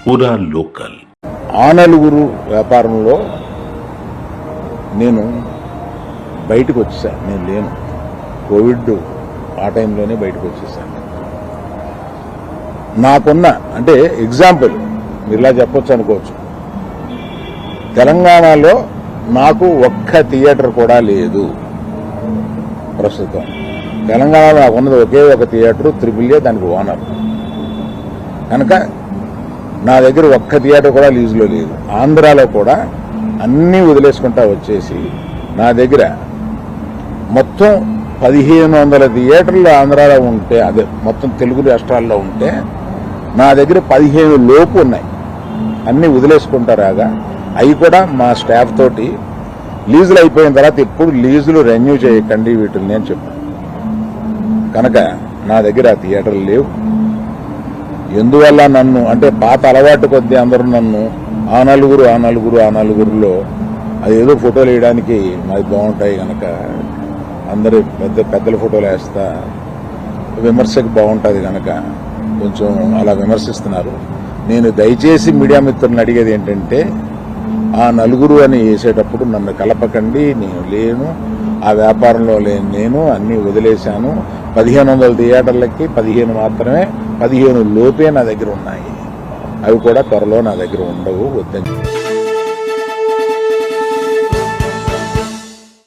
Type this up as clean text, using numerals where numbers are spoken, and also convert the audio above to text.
పూరా లోకల్. ఆనలుగురు వ్యాపారంలో నేను బయటకు వచ్చేసాను. నేను లేను, కోవిడ్ ఆ టైంలోనే బయటకు వచ్చేసాను. నాకున్న అంటే ఎగ్జాంపుల్ మీరులా చెప్పొచ్చు అనుకోవచ్చు, తెలంగాణలో నాకు ఒక్క థియేటర్ కూడా లేదు ప్రస్తుతం. తెలంగాణలో నాకు ఉన్నది ఒకే ఒక థియేటర్, AAA, దానికి ఓనర్. కనుక నా దగ్గర ఒక్క థియేటర్ కూడా లీజులో లేదు. ఆంధ్రాలో కూడా అన్నీ వదిలేసుకుంటా వచ్చేసి నా దగ్గర మొత్తం 1500 థియేటర్లు ఆంధ్రాలో ఉంటే, అదే మొత్తం తెలుగు రాష్ట్రాల్లో ఉంటే నా దగ్గర 15 లోపు ఉన్నాయి. అన్నీ వదిలేసుకుంటారాగా అవి కూడా మా స్టాఫ్ తోటి లీజులు అయిపోయిన తర్వాత ఎప్పుడు లీజులు రెన్యూ చేయకండి వీటిని అని చెప్పాను. కనుక నా దగ్గర ఆ థియేటర్లు లేవు. ఎందువల్ల నన్ను అంటే పాత అలవాటు కొద్దీ అందరూ నన్ను ఆ నలుగురులో అదేదో ఫోటోలు వేయడానికి మాది బాగుంటాయి కనుక అందరు పెద్దల ఫోటోలు వేస్తా, విమర్శకు బాగుంటుంది కనుక కొంచెం అలా విమర్శిస్తున్నారు. నేను దయచేసి మీడియా మిత్రులను అడిగేది ఏంటంటే, ఆ నలుగురు అని వేసేటప్పుడు నన్ను కలపకండి. నేను లేను, ఆ వ్యాపారంలో లేను, నేను అన్నీ వదిలేశాను. 1500 థియేటర్లకి 15 మాత్రమే, 15 లోపే నా దగ్గర ఉన్నాయి. అవి కూడా త్వరలో నా దగ్గర ఉండవు, వద్దని.